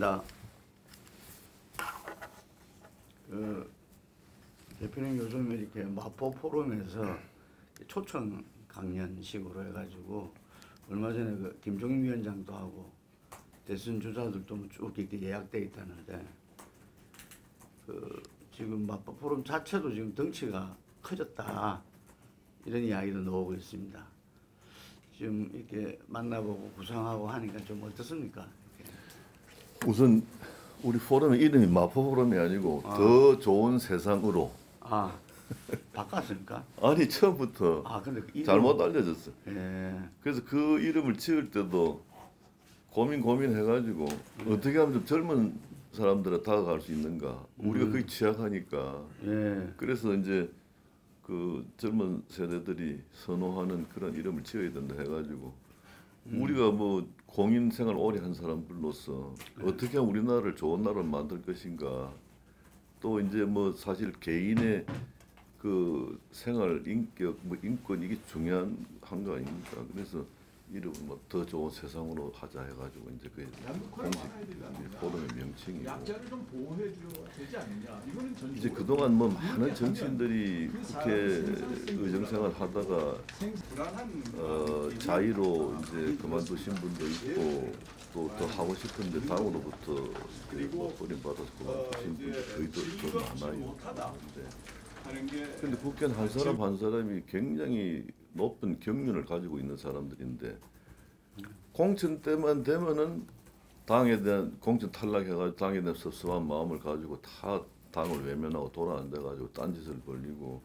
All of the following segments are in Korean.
반갑습니다. 대표님 요즘 이렇게 마포 포럼에서 초청 강연식으로 해가지고 얼마 전에 그 김종인 위원장도 하고 대선 주자들도 쭉 이렇게 예약돼 있다는데 지금 마포 포럼 자체도 지금 덩치가 커졌다 이런 이야기도 나오고 있습니다. 지금 이렇게 만나보고 구상하고 하니까 좀 어떻습니까? 우선 우리 포럼의 이름이 마포 포럼이 아니고 더 좋은 세상으로. 바꿨습니까? 아니 처음부터 근데 그 잘못 알려졌어. 예. 그래서 그 이름을 지을 때도 고민해가지고 어떻게 하면 좀 젊은 사람들에 다가갈 수 있는가. 우리가 거의 취약하니까. 예. 그래서 이제 그 젊은 세대들이 선호하는 그런 이름을 지어야 된다 해가지고 우리가 뭐 공인 생활 오래 한 사람들로서 어떻게 하면 우리나라를 좋은 나라로 만들 것인가. 또 이제 뭐 사실 개인의 그 생활 인격 뭐 인권 이게 중요한 한 거 아닙니까? 그래서 이름을 뭐 더 좋은 세상으로 하자 해가지고 이제 그 공식 포럼의 명칭이고. 약자를 좀 보호해 줘야 되지 않느냐. 이거는 전 이제 그동안 뭐 많은 정치인들이 국회 의정생활 하다가 자의로 이제 그만두신 분도 있고 또 더 하고 싶은데 당으로부터 뭐 버림받아서 그만두신 분도 거의 더 많아요. 근데 국회는 한 사람 한 사람이 굉장히 높은 경륜을 가지고 있는 사람들인데 공천 때만 되면은 당에 대한 공천 탈락해가지고 당에 대한 섭섭한 마음을 가지고 다 당을 외면하고 돌아앉아가지고 딴짓을 벌리고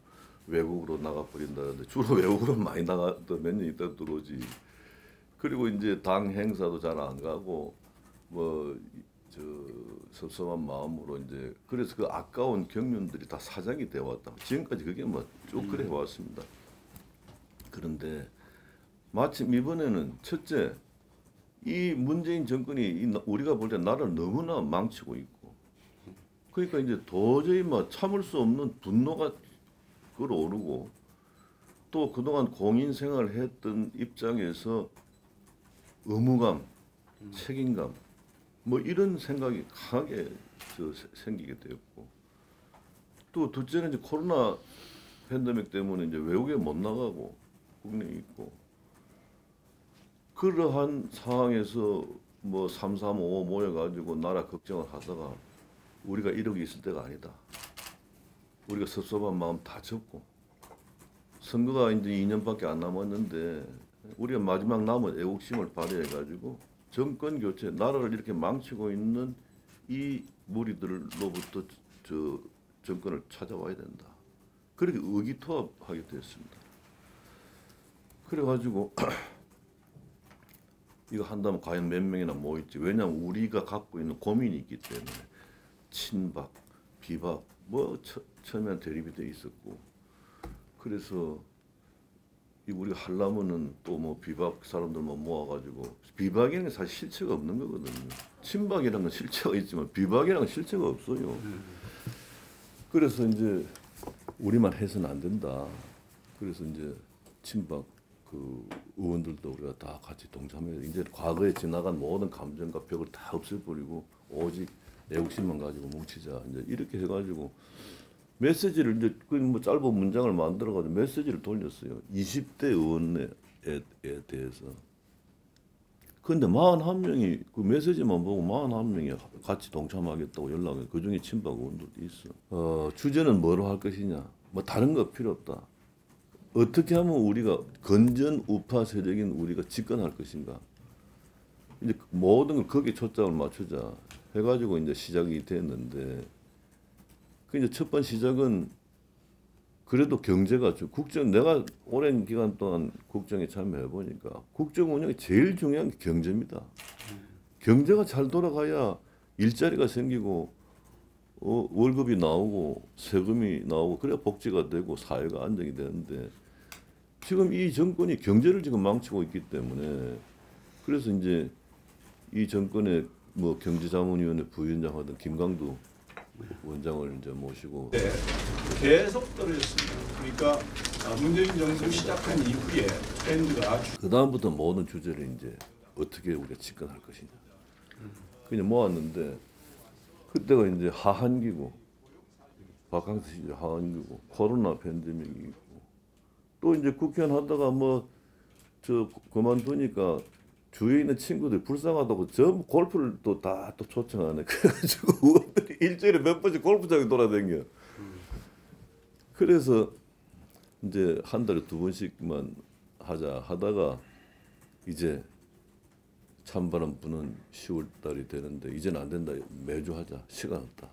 외국으로 나가버린다는데 주로 외국으로 많이 나갔다 몇 년 있다 들어오지. 그리고 이제 당 행사도 잘 안 가고 뭐 저 섭섭한 마음으로 이제 그래서 그 아까운 경륜들이 다 사장이 되어 왔다. 지금까지 그게 뭐 쭉 그래 왔습니다. 그런데 마침 이번에는 첫째 이 문재인 정권이 우리가 볼 때 나라를 너무나 망치고 있고 그러니까 이제 도저히 막 참을 수 없는 분노가 끌어오르고 또 그동안 공인 생활을 했던 입장에서 의무감, 책임감 뭐 이런 생각이 강하게 생기게 되었고 또 둘째는 이제 코로나 팬데믹 때문에 이제 외국에 못 나가고 국내에 있고 그러한 상황에서 뭐 335 모여가지고 나라 걱정을 하다가 우리가 이러고 있을 때가 아니다. 우리가 섭섭한 마음 다 접고 선거가 이제 2년밖에 안 남았는데 우리가 마지막 남은 애국심을 발휘해가지고 정권 교체, 나라를 이렇게 망치고 있는 이 무리들로부터 저 정권을 찾아와야 된다. 그렇게 의기투합하게 됐습니다. 그래가지고 이거 한다면 과연 몇 명이나 모일지. 왜냐하면 우리가 갖고 있는 고민이 있기 때문에 친박, 비박 뭐 처음에는 대립이 돼 있었고 그래서 우리가 하려면은 또 뭐 비박 사람들만 모아가지고 비박에는 사실 실체가 없는 거거든요. 친박이라는 건 실체가 있지만 비박이라는 건 실체가 없어요. 그래서 이제 우리만 해서는 안 된다. 그래서 이제 친박 그 의원들도 우리가 다 같이 동참해서 이제 과거에 지나간 모든 감정과 벽을 다 없애버리고 오직 애국심만 가지고 뭉치자. 이제 이렇게 해가지고 메시지를 이제 그 뭐 짧은 문장을 만들어가지고 메시지를 돌렸어요. 20대 의원에 대해서. 근데 41명이 그 메시지만 보고 41명이 같이 동참하겠다고 연락해. 그 중에 친박 의원들도 있어. 주제는 뭐로 할 것이냐. 뭐 다른 거 필요 없다. 어떻게 하면 우리가 건전 우파 세력인 우리가 집권할 것인가. 이제 모든 걸 거기에 초점을 맞추자 해가지고 이제 시작이 됐는데 그 이제 첫 번 시작은 그래도 경제가 국정 내가 오랜 기간 동안 국정에 참여해 보니까 국정 운영이 제일 중요한 게 경제입니다. 경제가 잘 돌아가야 일자리가 생기고 월급이 나오고 세금이 나오고 그래야 복지가 되고 사회가 안정이 되는데 지금 이 정권이 경제를 지금 망치고 있기 때문에 그래서 이제 이 정권의 뭐 경제자문위원회 부위원장 하던 김광두 원장을 이제 모시고 계속 떨어졌습니다. 그러니까 문재인 정부 시작한 이후에 트렌드가 그 다음부터 모든 주제를 이제 어떻게 우리가 집권할 것이냐. 그냥 모았는데 그때가 이제 하한기고 바캉스 시절 하한기고 코로나 팬데믹이 있고 또 이제 국회의원 하다가 뭐 저 그만두니까 주위에 있는 친구들이 불쌍하다고 전부 골프를 또 다 또 초청하네. 그래가지고 의원들이 일주일에 몇 번씩 골프장에 돌아다녀. 그래서 이제 한 달에 2번씩만 하자 하다가 이제 찬바람 부는 10월 달이 되는데 이제는 안 된다. 매주 하자. 시간 없다.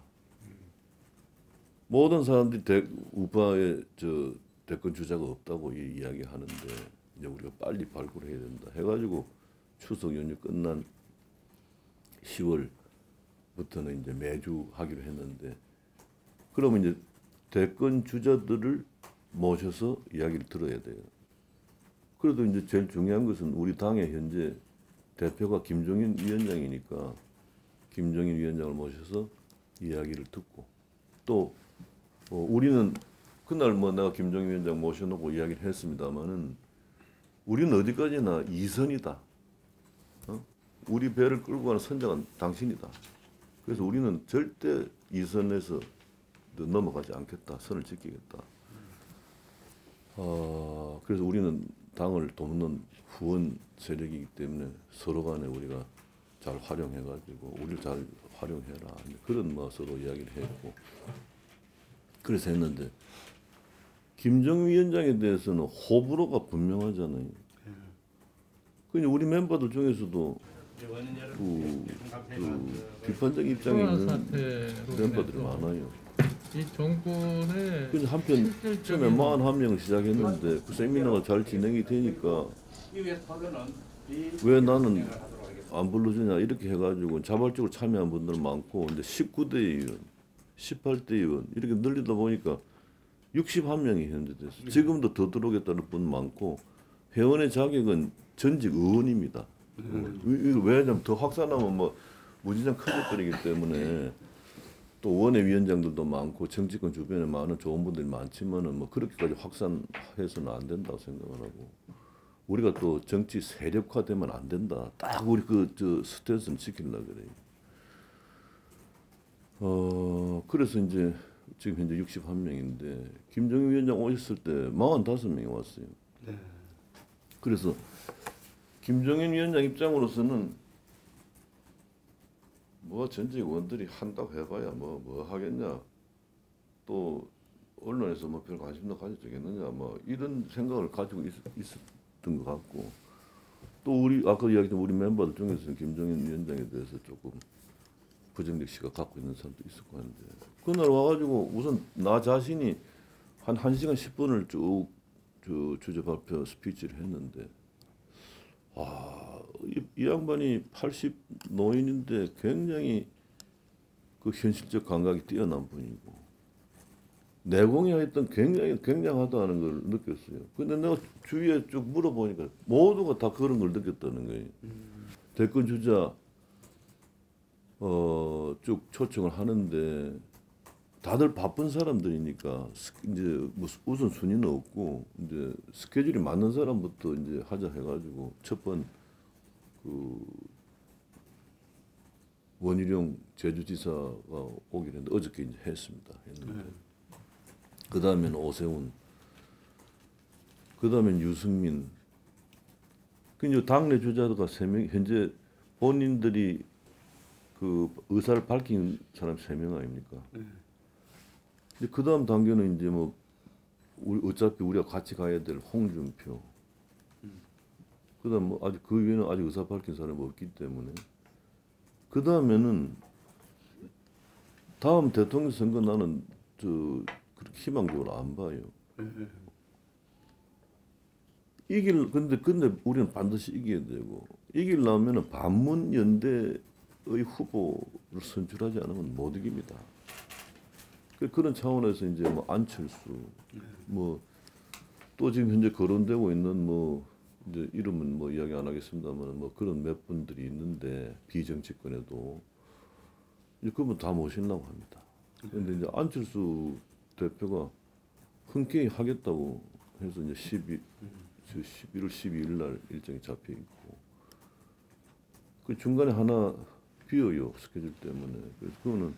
모든 사람들이 우파의 저 대권 주자가 없다고 이야기하는데 이제 우리가 빨리 발굴해야 된다. 해가지고 추석 연휴 끝난 10월부터는 이제 매주 하기로 했는데 그러면 이제 대권 주자들을 모셔서 이야기를 들어야 돼요. 그래도 이제 제일 중요한 것은 우리 당의 현재 대표가 김종인 위원장이니까 김종인 위원장을 모셔서 이야기를 듣고 또 우리는 그날 뭐 내가 김종인 위원장 모셔놓고 이야기를 했습니다마는 우리는 어디까지나 이선이다. 우리 배를 끌고 가는 선장은 당신이다. 그래서 우리는 절대 이선에서 넘어가지 않겠다. 선을 지키겠다. 그래서 우리는 당을 돕는 후원 세력이기 때문에 서로 간에 우리가 잘 활용해가지고 우리를 잘 활용해라. 그런 뭐 서로 이야기를 했고 그래서 했는데 김정은 위원장에 대해서는 호불호가 분명하잖아요. 그냥 우리 멤버들 중에서도 비판적 입장이 있는 멤버들이 많아요. 이 정권의 그래서 한편 처음에 41명을 시작했는데 그 세미나가 잘 진행이 되니까 왜 나는 안 불러주냐 이렇게 해가지고 자발적으로 참여한 분들 많고 이제 19대 의원, 18대 의원 이렇게 늘리다 보니까 61명이 현재 됐어요. 지금도 더 들어오겠다는 분 많고 회원의 자격은 전직 의원입니다. 왜냐면 더 확산하면 뭐 무진장 커져버리기 때문에 또 원외 위원장들도 많고 정치권 주변에 많은 좋은 분들이 많지만은 뭐 그렇게까지 확산해서는 안 된다고 생각을 하고 우리가 또 정치 세력화되면 안 된다. 딱 우리 저 스탠스는 지키려고 그래요. 그래서 이제 지금 현재 61명인데 김정인 위원장 오셨을 때 45명이 왔어요. 네. 그래서 김정인 위원장 입장으로서는 뭐 전직 의원들이 한다고 해봐야 뭐 하겠냐 또 언론에서 뭐 별 관심도 가져주겠느냐 뭐 이런 생각을 가지고 있었던 것 같고 또 우리 아까 이야기했던 우리 멤버들 중에서는 김정인 위원장에 대해서 조금 부정적 시각 갖고 있는 사람도 있을 거 같은데 그날 와가지고 우선 나 자신이 한 1시간 10분을 쭉 주제 발표 스피치를 했는데 이 양반이 80 노인인데 굉장히 그 현실적 감각이 뛰어난 분이고 내공이 하여튼 굉장히 굉장하다는 걸 느꼈어요. 근데 내가 주위에 쭉 물어보니까 모두가 다 그런 걸 느꼈다는 거예요. 대권 주자 쭉 초청을 하는데 다들 바쁜 사람들이니까 이제 무슨 우선 순위는 없고 이제 스케줄이 맞는 사람부터 이제 하자 해가지고 첫 번 그 원희룡 제주지사가 오기로 했는데 어저께 이제 했는데 그 다음에는 오세훈, 그 다음엔 유승민. 그 이제 당내 주자가 3명 현재 본인들이 그 의사를 밝힌 사람 3명 아닙니까? 근데 그 다음 단계는 이제 뭐 어차피 우리가 같이 가야 될 홍준표. 그다음 뭐 아직 그 위에는 아직 의사 밝힌 사람이 없기 때문에 그 다음에는 다음 대통령 선거 나는 그렇게 희망적으로 안 봐요. 근데 우리는 반드시 이겨야 되고 이기려면은 반문 연대의 후보를 선출하지 않으면 못 이깁니다. 그런 차원에서 이제 뭐 안철수, 뭐 또 지금 현재 거론되고 있는 뭐 이제 이름은 뭐 이야기 안 하겠습니다만 뭐 그런 몇 분들이 있는데 비정치권에도 이제 그분 다 모시려고 합니다. 그런데 이제 안철수 대표가 흔쾌히 하겠다고 해서 이제 11월 12일 날 일정이 잡혀 있고 그 중간에 하나 비어요 스케줄 때문에. 그래서 그거는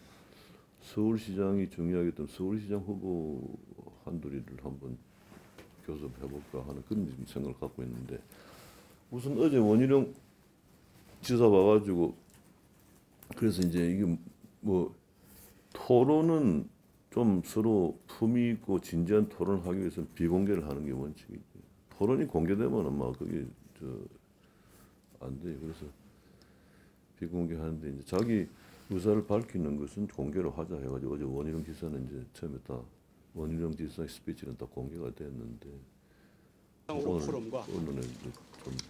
서울시장이 중요하겠던 서울시장 후보 한둘이를 한번 교섭해볼까 하는 그런 생각을 갖고 있는데 우선 어제 원희룡 지사 와가지고 그래서 이제 이게 뭐 토론은 좀 서로 품위 있고 진지한 토론을 하기 위해서는 비공개를 하는 게 원칙이지. 토론이 공개되면 막 그게 안 돼요. 그래서 비공개하는데 이제 자기 의사를 밝히는 것은 공개로 하자 해가지고 어제 원희룡 지사는 이제 처음에 다 원희룡 지사의 스피치는 다 공개가 됐는데 오늘 포럼과 언론에 좀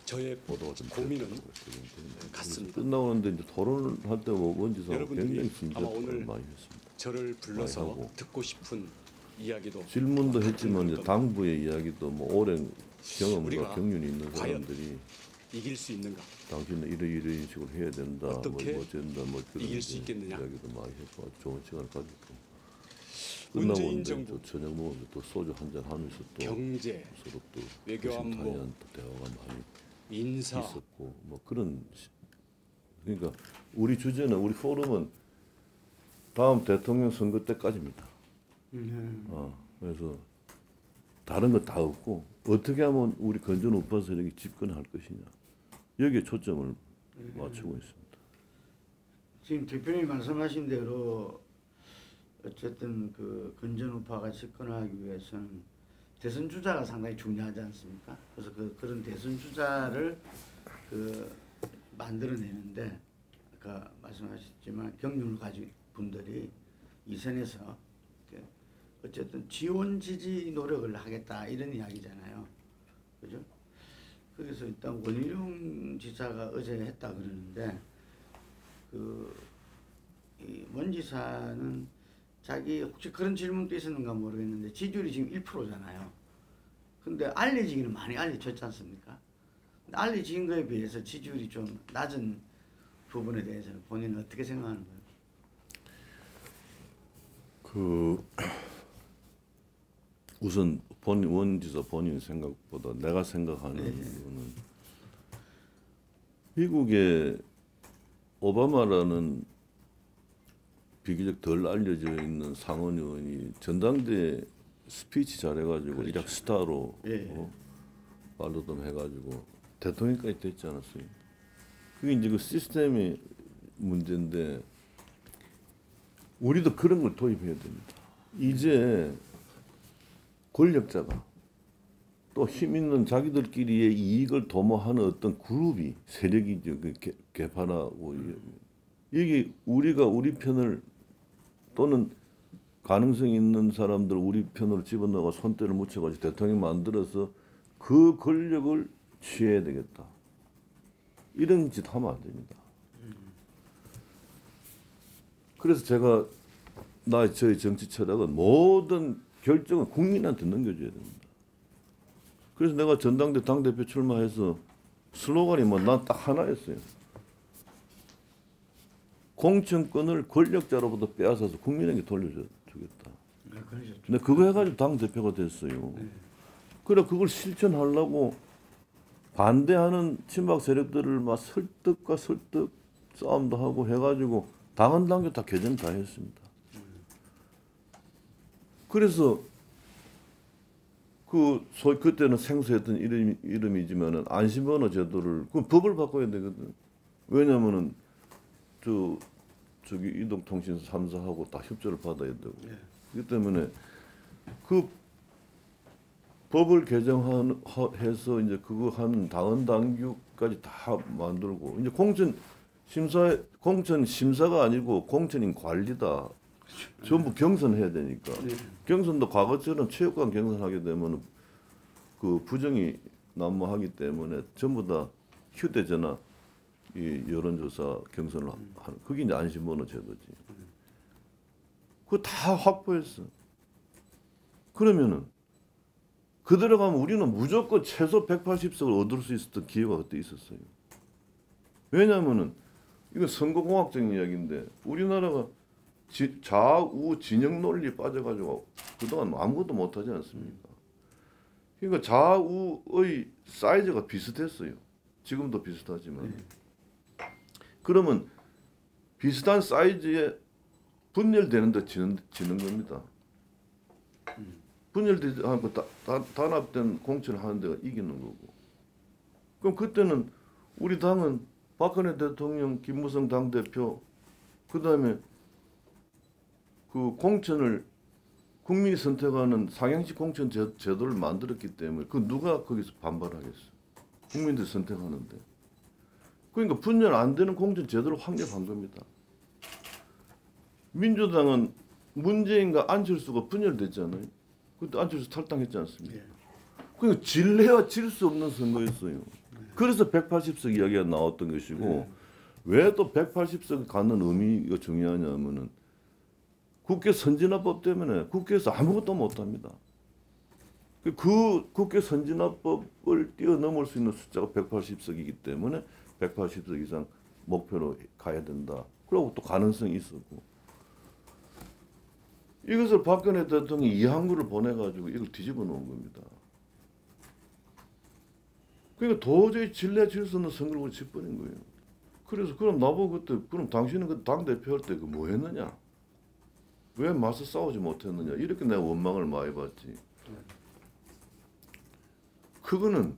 저의 보도가 좀 고민은 됐더라고요. 같습니다. 끝나고 이제 토론을 할 때 원 지사가 여러분들이 굉장히 진지한 아마 오늘 토론을 많이 했습니다. 저를 불러서 많이 하고. 듣고 싶은 이야기도 질문도 했지만 이제 같은 당부의 이야기도 뭐 오랜 경험과 우리가 경륜이 있는 과연 사람들이 이길 수 있는가? 당신은 이런 식으로 해야 된다, 어떻게 뭐 된다, 뭐 그런 이길 수 이제 있겠느냐. 이야기도 많이 했고 좋은 시간을 가졌고 문재인 끝나고 이제 정부 또 저녁 먹으면서 또 소주 한잔 하면서 또 경제, 서로 또 외교 안보, 의심타이한 또 대화가 많이 인사, 있었고 뭐 그런 그러니까 우리 주제는 우리 포럼은 다음 대통령 선거 때까지입니다. 그래서 다른 거 다 없고 어떻게 하면 우리 건전 우파 세력이 집권할 것이냐 여기에 초점을 맞추고 있습니다. 지금 대표님 말씀하신 대로 어쨌든 그 건전 우파가 집권하기 위해서는 대선 주자가 상당히 중요하지 않습니까? 그래서 그런 대선 주자를 만들어내는데 아까 말씀하셨지만 경륜을 가진 분들이 이 선에서 어쨌든 지원 지지 노력을 하겠다 이런 이야기잖아요. 그죠? 그래서 일단 원희룡 지사가 어제 했다 그러는데 원 지사는 자기 혹시 그런 질문도 있었는가 모르겠는데 지지율이 지금 1%잖아요. 근데 알려지기는 많이 알려졌지 않습니까? 근데 알려진 거에 비해서 지지율이 좀 낮은 부분에 대해서는 본인은 어떻게 생각하는 거예요? 우선 원 지사 본인 생각보다 내가 생각하는 거는 미국의 오바마라는 비교적 덜 알려져 있는 상원 의원이 전당대 스피치 잘해가지고 그렇죠. 이rak 스타로 예. 말로도 해가지고 대통령까지 됐지 않았어요. 그게 이제 그 시스템의 문제인데 우리도 그런 걸 도입해야 됩니다. 이제 권력자가 또 힘 있는 자기들끼리의 이익을 도모하는 어떤 그룹이 세력이 개판하고 이게 우리가 우리 편을 또는 가능성 있는 사람들 우리 편으로 집어넣어 손대를 묻혀가지고 대통령 만들어서 그 권력을 취해야 되겠다. 이런 짓 하면 안 됩니다. 그래서 제가 저희 정치 철학은 모든 결정은 국민한테 넘겨줘야 됩니다. 그래서 내가 전당대 당대표 출마해서 슬로건이 난 딱 하나였어요. 공천권을 권력자로부터 빼앗아서 국민에게 돌려주겠다. 네, 그러셨죠. 근데 그거 해가지고 당대표가 됐어요. 그래 그걸 실천하려고 반대하는 친박 세력들을 막 설득과 설득 싸움도 하고 해가지고 당헌 당규 다 개정 다 했습니다. 그래서 그때는 생소했던 이름이지만은 안심번호 제도를 그 법을 바꿔야 되거든. 왜냐면은 저기 이동통신 3사하고 다 협조를 받아야 되고. 그렇기 때문에 그 법을 개정해서 이제 그거 한 당헌 당규까지 다 만들고 이제 공천 심사가 아니고 공천인 관리다. 전부 경선해야 되니까. 경선도 과거처럼 체육관 경선하게 되면 그 부정이 난무하기 때문에 전부 다 휴대전화 이 여론조사 경선을 하는 그게 이제 안심번호 제도지. 그거 다 확보했어. 그러면은 그대로 가면 우리는 무조건 최소 180석을 얻을 수 있었던 기회가 그때 있었어요. 왜냐하면은 이건 선거공학적인 이야기인데 우리나라가 좌우 진영 논리에 빠져가지고 그동안 아무것도 못하지 않습니까? 그러니까 좌우의 사이즈가 비슷했어요. 지금도 비슷하지만. 그러면 비슷한 사이즈에 분열되는 데 지는 겁니다. 분열되고 단합된 공천을 하는 데가 이기는 거고. 그럼 그때는 우리 당은 박근혜 대통령, 김무성 당대표, 그 다음에 그 공천을 국민이 선택하는 상향식 공천 제도를 만들었기 때문에 그 누가 거기서 반발하겠어? 국민들이 선택하는데. 그러니까 분열 안 되는 공천 제도를 확립한 겁니다. 민주당은 문재인과 안철수가 분열됐잖아요. 그때 안철수 탈당했지 않습니까? 예. 그러니까 질래야 질 수 없는 선거였어요. 그래서 180석 이야기가 나왔던 것이고 왜 또 180석 갖는 의미가 중요하냐면은 국회 선진화법 때문에 국회에서 아무것도 못합니다. 그 국회 선진화법을 뛰어넘을 수 있는 숫자가 180석이기 때문에 180석 이상 목표로 가야 된다. 그리고 또 가능성이 있었고 이것을 박근혜 대통령이 이항구를 보내가지고 이걸 뒤집어 놓은 겁니다. 그러니까 도저히 질질 수 없는 선거를 짚어버린 거예요. 그래서 그럼 나보고 그때 그럼 당신은 그 당 대표 할 때 그 뭐 했느냐? 왜 맞서 싸우지 못했느냐? 이렇게 내가 원망을 많이 받지. 그거는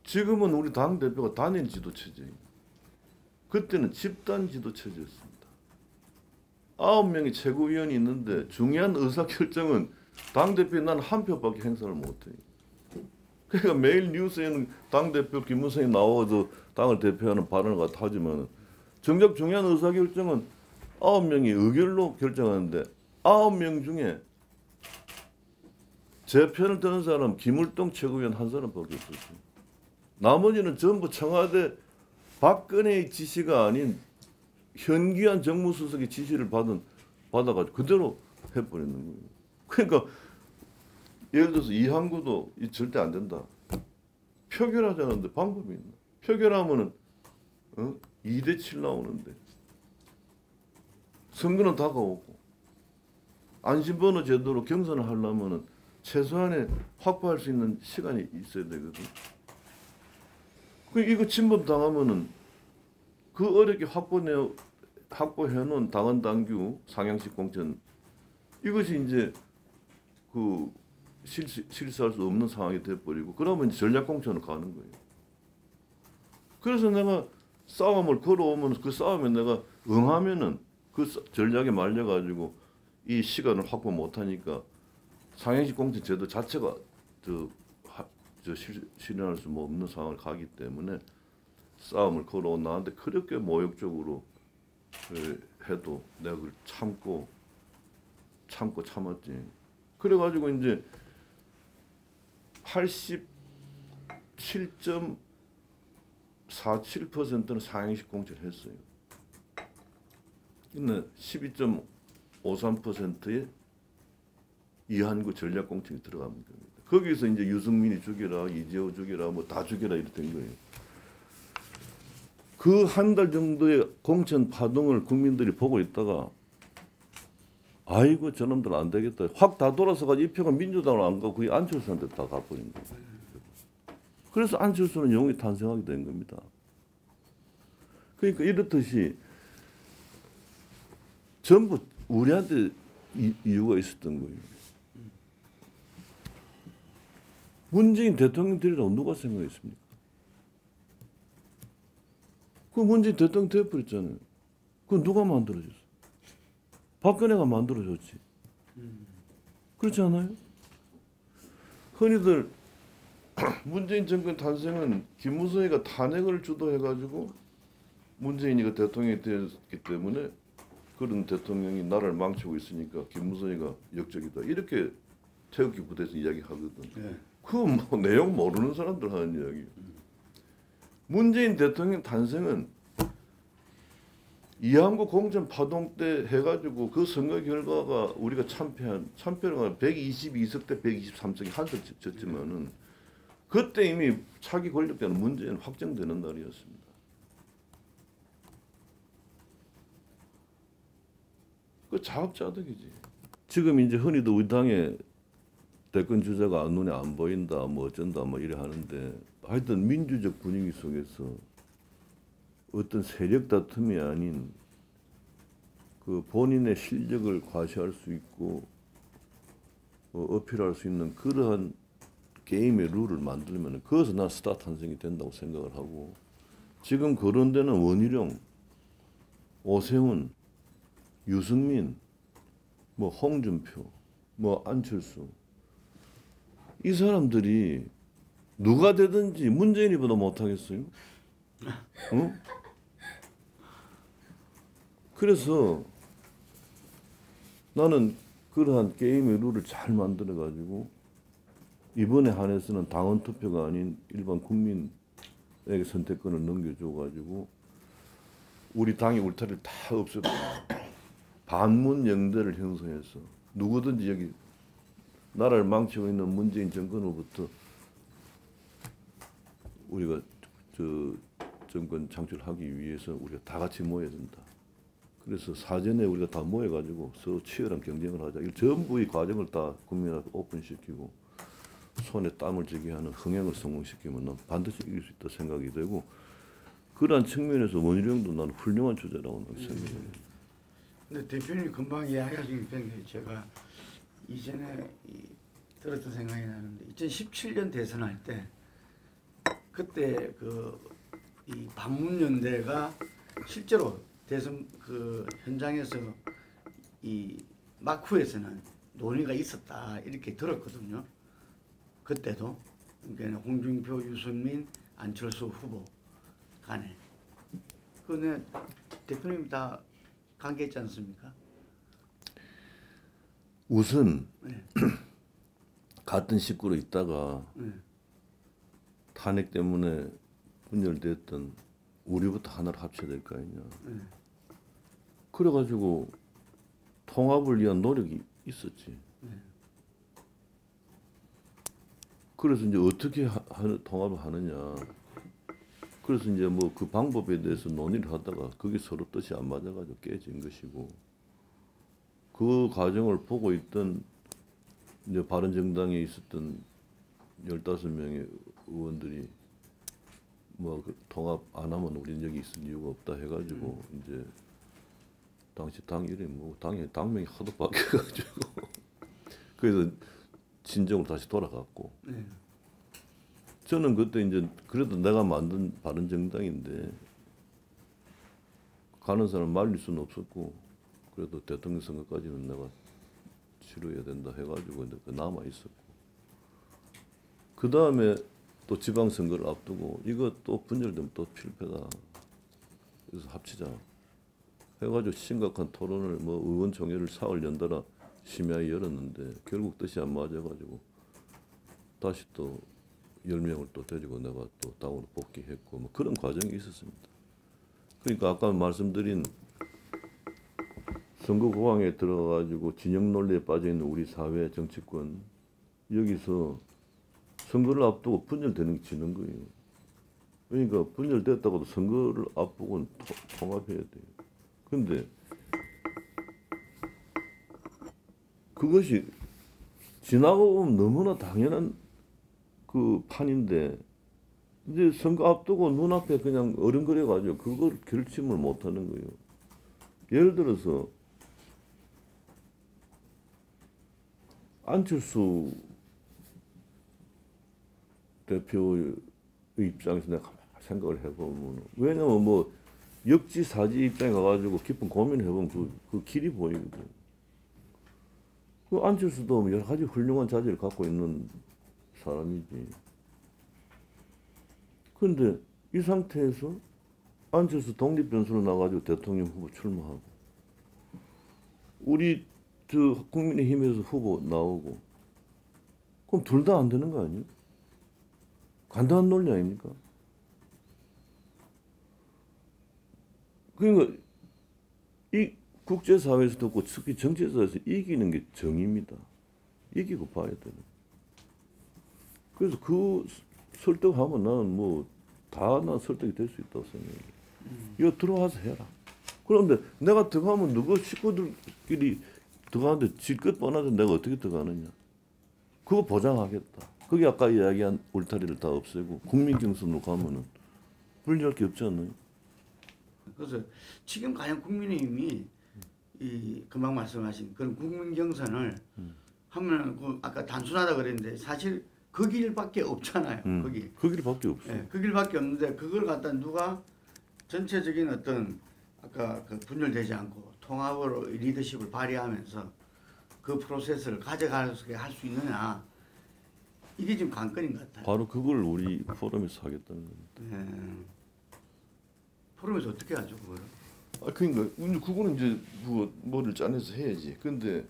지금은 우리 당 대표가 단일 지도 체제예요. 그때는 집단 지도 체제였습니다. 9명이 최고위원이 있는데 중요한 의사결정은 당대표에 난 한 표밖에 행사를 못해요. 그러니까 매일 뉴스에는 당대표 김무성이 나와서 당을 대표하는 발언을 갖다 하지만 정작 중요한 의사결정은 9명이 의결로 결정하는데 9명 중에 제 편을 드는 사람 김울동 최고위원 한 사람밖에 없었어요. 나머지는 전부 청와대 박근혜의 지시가 아닌 현기한 정무수석의 지시를 받아가지고 그대로 해버리는 거예요. 그러니까 예를 들어서 이항구도 절대 안 된다. 표결하자는데 방법이 있나? 표결하면은 2대7 나오는데 선거는 다가오고 안심번호 제도로 경선을 하려면은 최소한의 확보할 수 있는 시간이 있어야 되거든. 그 이거 침범 당하면은 그 어렵게 확보해놓은 당헌 당규 상향식 공천 이것이 이제 그 실수할 수 없는 상황이 돼버리고 그러면 전략 공천을 가는 거예요. 그래서 내가 싸움을 걸어오면 그 싸움에 내가 응하면은 그 전략에 말려가지고 이 시간을 확보 못하니까 상향식 공천 제도 자체가 실현할 수 없는 상황을 가기 때문에 싸움을 걸어온 나한테 그렇게 모욕적으로 해도 내가 그걸 참고 참았지. 그래가지고 이제 87.47%는 상향식 공천을 했어요. 근데 12.53%의 이한구 전략 공천이 들어가는 겁니다. 거기서 이제 유승민이 죽여라, 이재호 죽여라, 뭐 다 죽여라 이렇게 된 거예요. 그 한 달 정도의 공천 파동을 국민들이 보고 있다가 아이고 저놈들 안 되겠다. 확 다 돌아서가지고 이 표가 민주당으로 안 가고 거의 안철수한테 다 가버린 거예요. 그래서 안철수는 영웅이 탄생하게 된 겁니다. 그러니까 이렇듯이 전부 우리한테 이유가 있었던 거예요. 문재인 대통령 되리라고 누가 생각했습니까? 그 문재인 대통령 되어버렸잖아요. 그건 누가 만들어줬어? 박근혜가 만들어줬지. 그렇지 않아요? 흔히들 문재인 정권 탄생은 김무성이가 탄핵을 주도해가지고 문재인이가 대통령이 되었기 때문에 그런 대통령이 나라를 망치고 있으니까 김무성이가 역적이다. 이렇게 태극기 부대에서 이야기하거든. 네. 그건 뭐 내용 모르는 사람들 하는 이야기예요. 문재인 대통령 탄생은 이항구 공천 파동 때 해가지고 그 선거 결과가 우리가 참패를 122석 대 123석이 한석 졌지만은 그때 이미 차기 권력자는 문재인 확정되는 날이었습니다. 그 자업자득이지. 지금 이제 흔히도 우리 당의 대권 주자가 눈에 안 보인다, 뭐 어쩐다, 뭐 이래 하는데 하여튼 민주적 분위기 속에서 어떤 세력 다툼이 아닌 그 본인의 실력을 과시할 수 있고 어필할 수 있는 그러한 게임의 룰을 만들면 그것은 난 스타 탄생이 된다고 생각을 하고 지금 거론되는 원희룡, 오세훈, 유승민, 뭐 홍준표, 뭐 안철수 이 사람들이 누가 되든지 문재인이보다 못하겠어요? 어? 그래서 나는 그러한 게임의 룰을 잘 만들어 가지고 이번에 한해서는 당원 투표가 아닌 일반 국민에게 선택권을 넘겨줘 가지고 우리 당의 울타리를 다 없애고 반문 영대를 형성해서 누구든지 여기 나라를 망치고 있는 문재인 정권으로부터 우리가 저 정권 창출하기 위해서 우리가 다 같이 모여야 된다. 그래서 사전에 우리가 다 모여가지고 서로 치열한 경쟁을 하자. 이 전부 이 과정을 다 국민한테 오픈시키고 손에 땀을 쥐게 하는 흥행을 성공시키면 난 반드시 이길 수 있다 생각이 되고 그러한 측면에서 원희룡도 나는 훌륭한 주자라고 생각해요. 근데 대표님 금방 이야기하신 게 제가 이전에 들었던 생각이 나는데 2017년 대선할 때 그때 이 반문연대가 실제로 대선 그 현장에서 이 막후에서는 논의가 있었다 이렇게 들었거든요. 그때도 그러니까 홍준표, 유승민, 안철수 후보 간에 그네 대표님 다 관계했지 않습니까? 우선 네. 같은 식구로 있다가 네. 탄핵 때문에 분열됐던 우리부터 하나를 합쳐야 될 거 아니냐. 네. 그래가지고 통합을 위한 노력이 있었지. 네. 그래서 이제 어떻게 통합을 하느냐. 그래서 이제 뭐 그 방법에 대해서 논의를 하다가 그게 서로 뜻이 안 맞아가지고 깨진 것이고 그 과정을 보고 있던 이제 바른정당에 있었던 15명의 의원들이 뭐 그 통합 안 하면 우리는 여기 있을 이유가 없다 해가지고 이제 당시 당 이름이 뭐 당명이 하도 바뀌어가지고 그래서 진정으로 다시 돌아갔고 네. 저는 그때 이제 그래도 내가 만든 바른정당인데 가는 사람 말릴 수는 없었고 그래도 대통령 선거까지는 내가 치러야 된다 해가지고 이제 남아 있었고 그 다음에 또 지방선거를 앞두고 이거 또 분열되면 또 필패다. 그래서 합치자 해가지고 심각한 토론을 뭐 의원총회를 사흘 연달아 심야에 열었는데 결국 뜻이 안 맞아가지고 다시 또 10명을 또 데리고 내가 또 당으로 복귀했고 뭐 그런 과정이 있었습니다. 그러니까 아까 말씀드린 선거 고항에 들어가지고 진영 논리에 빠져 있는 우리 사회 정치권 여기서 선거를 앞두고 분열되는 게 지는 거예요. 그러니까 분열됐다고도 선거를 앞두고는 통합해야 돼요. 그런데 그것이 지나고 보면 너무나 당연한 그 판인데 이제 선거 앞두고 눈앞에 그냥 어른거려가지고 그걸 결심을 못하는 거예요. 예를 들어서 안철수 대표의 입장에서 내가 생각을 해보면 왜냐면 뭐 역지사지 입장에 가가지고 깊은 고민을 해보면 그 길이 보이거든. 그 안철수도 여러 가지 훌륭한 자질을 갖고 있는 사람이지. 그런데 이 상태에서 안철수 독립변수로 나가지고 대통령 후보 출마하고 우리 저 국민의힘에서 후보 나오고 그럼 둘 다 안 되는 거 아니에요? 간단한 논리 아닙니까? 그러니까 이 국제사회에서도 없고 특히 정치사에서 이기는 게 정의입니다. 이기고 봐야 되는. 그래서 그 설득하면 나는 뭐 다 난 설득이 될 수 있다고 생각해요. 이거 들어와서 해라. 그런데 내가 들어가면 누구 식구들끼리 들어가는데 질것 뻔하데 내가 어떻게 들어가느냐. 그거 보장하겠다. 그게 아까 이야기한 울타리를 다 없애고 국민 경선으로 가면은 분리할 게 없지 않나요? 그래서 지금 과연 국민의힘이 이 금방 말씀하신 그런 국민 경선을 하면 그 아까 단순하다 그랬는데 사실 그 길밖에 없잖아요. 거기. 그 길밖에 없어. 예, 그 길밖에 없는데 그걸 갖다 누가 전체적인 어떤 아까 그 분열되지 않고 통합으로 리더십을 발휘하면서 그 프로세스를 가져가게 할 수 있느냐 이게 지금 관건인 것 같아요. 바로 그걸 우리 포럼에서 하겠다는 겁니다. 예. 포럼에서 어떻게 하죠 그거를? 아 그러니까 근데 그거는 이제 뭐 뭐를 짜내서 해야지. 근데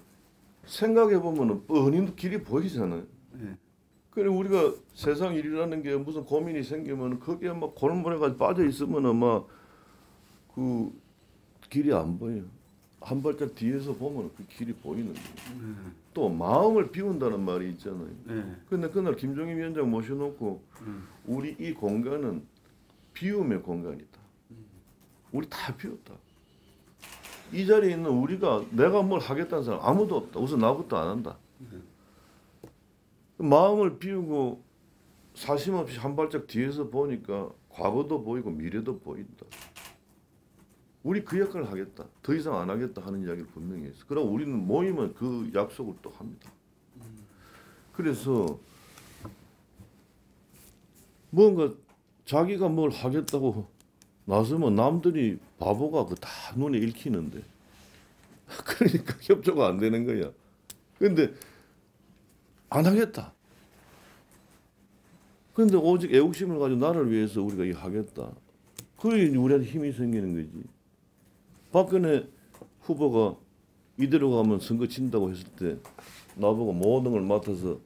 생각해 보면은 뻔히 길이 보이잖아요. 예. 그래 우리가 세상 일이라는 게 무슨 고민이 생기면 거기에 막 골몰해가지고 빠져 있으면은 막 그 길이 안 보여. 한 발짝 뒤에서 보면 그 길이 보이는 거예요. 또 마음을 비운다는 말이 있잖아요. 예. 근데 그날 김종인 위원장 모셔놓고 우리 이 공간은 비움의 공간이다. 우리 다 비웠다. 이 자리에 있는 우리가 내가 뭘 하겠다는 사람 아무도 없다. 우선 나부터 안 한다. 마음을 비우고 사심 없이 한 발짝 뒤에서 보니까 과거도 보이고 미래도 보인다. 우리 그 역할을 하겠다. 더 이상 안 하겠다 하는 이야기를 분명히 했어. 그럼 우리는 모이면 그 약속을 또 합니다. 그래서 뭔가 자기가 뭘 하겠다고 나서면 남들이 바보가 그 다 눈에 읽히는데 그러니까 협조가 안 되는 거야. 근데 안 하겠다. 근데 오직 애국심을 가지고 나를 위해서 우리가 이 하겠다. 그게 우리한테 힘이 생기는 거지. 박근혜 후보가 이대로 가면 선거 친다고 했을 때 나보고 모든 걸 맡아서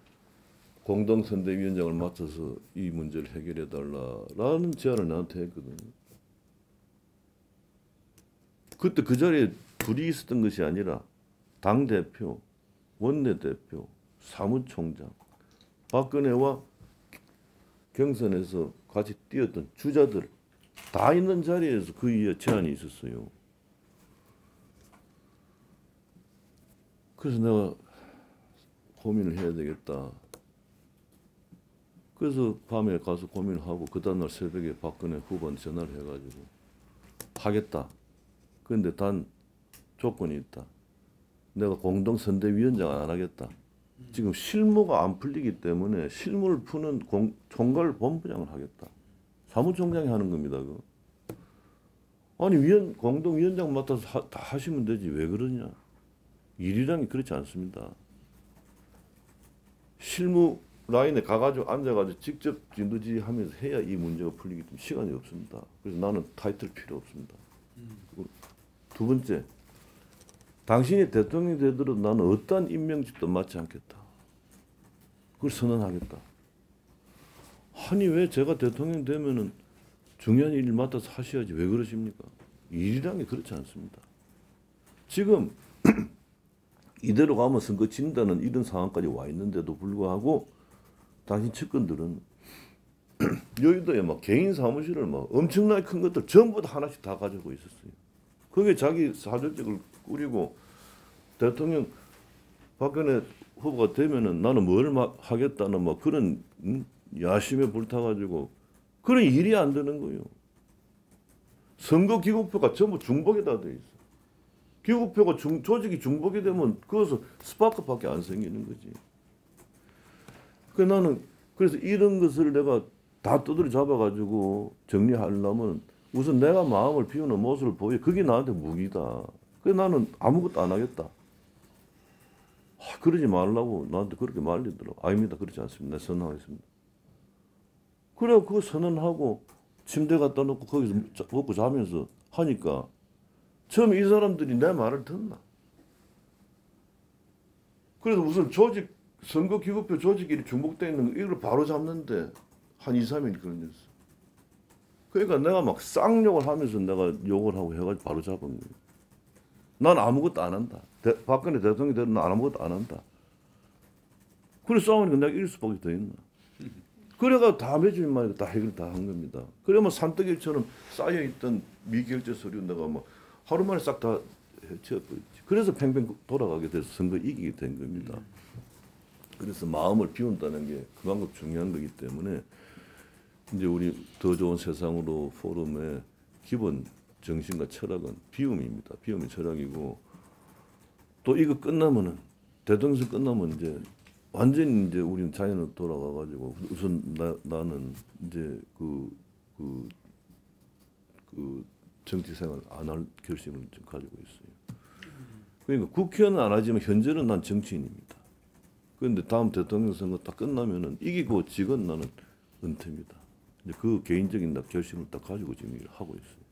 공동선대위원장을 맡아서 이 문제를 해결해 달라라는 제안을 나한테 했거든요. 그때 그 자리에 둘이 있었던 것이 아니라 당대표, 원내대표, 사무총장, 박근혜와 경선에서 같이 뛰었던 주자들 다 있는 자리에서 그 제안이 있었어요. 그래서 내가 고민을 해야 되겠다. 그래서 밤에 가서 고민을 하고 그 다음날 새벽에 박근혜 후보한테 전화를 해가지고 하겠다. 그런데 단 조건이 있다. 내가 공동선대위원장 안 하겠다. 지금 실무가 안 풀리기 때문에 실무를 푸는 총괄본부장을 하겠다. 사무총장이 하는 겁니다. 그거. 아니 공동위원장 맡아서 다 하시면 되지 왜 그러냐. 일이란 게 그렇지 않습니다. 실무 라인에 가가지고 앉아가지고 직접 진두지휘하면서 해야 이 문제가 풀리기 때문에 시간이 없습니다. 그래서 나는 타이틀 필요 없습니다. 그리고 두 번째, 당신이 대통령이 되더라도 나는 어떠한 임명직도 맡지 않겠다. 그걸 선언하겠다. 아니 왜 제가 대통령 되면은 중요한 일을 맡아서 하셔야지 왜 그러십니까? 일이란 게 그렇지 않습니다. 지금 이대로 가면 선거 진다는 이런 상황까지 와 있는데도 불구하고 당신 측근들은 여의도에 막 개인 사무실을 막 엄청나게 큰 것들 전부 다 하나씩 다 가지고 있었어요. 그게 자기 사절직을 꾸리고 대통령 박근혜 후보가 되면은 나는 뭘 하겠다는 막 그런 야심에 불타가지고 그런 일이 안 되는 거예요. 선거 기국표가 전부 중복에다 돼 있어. 기국표가 조직이 중복이 되면 그것은 스파크밖에 안 생기는 거지. 나는 그래서 이런 것을 내가 다 두드려 잡아가지고 정리하려면 우선 내가 마음을 비우는 모습을 보여. 그게 나한테 무기다. 그래서 나는 아무것도 안 하겠다. 그러지 말라고 나한테 그렇게 말리더라고. 아닙니다. 그렇지 않습니다. 내가 선언하겠습니다. 그래 그거 선언하고 침대 갖다 놓고 거기서 먹고 자면서 하니까 처음에 이 사람들이 내 말을 듣나. 그래서 무슨 선거 기급표 조직이 중복되어 있는 거 이걸 바로 잡는데 한 2, 3일 걸렸어. 그러니까 내가 막 쌍욕을 하면서 내가 욕을 하고 해가지고 바로 잡은 거예요. 난 아무것도 안 한다. 박근혜 대통령이 되면 난 아무것도 안 한다. 그래 싸우니까 내가 이길 수밖에 더 있나. 그래가 다 며칠 만에 다 해결 다 한 겁니다. 그러면 산더기처럼 쌓여있던 미결제 서류 내가 뭐 하루 만에 싹 다 해쳐버렸지. 그래서 팽팽 돌아가게 돼서 선거 이기게 된 겁니다. 그래서 마음을 비운다는 게 그만큼 중요한 거기 때문에 이제 우리 더 좋은 세상으로 포럼의 기본 정신과 철학은 비움입니다. 비움이 철학이고 또 이거 끝나면은 대통령 끝나면 이제 완전히 이제 우리는 자연으로 돌아가가지고 우선 나는 이제 그 정치 생활 안 할 결심을 지금 가지고 있어요. 그러니까 국회의원은 안 하지만 현재는 난 정치인입니다. 그런데 다음 대통령 선거 딱 끝나면은 이기고 지건 나는 은퇴입니다. 이제 그 개인적인 결심을 딱 가지고 지금 일을 하고 있어요.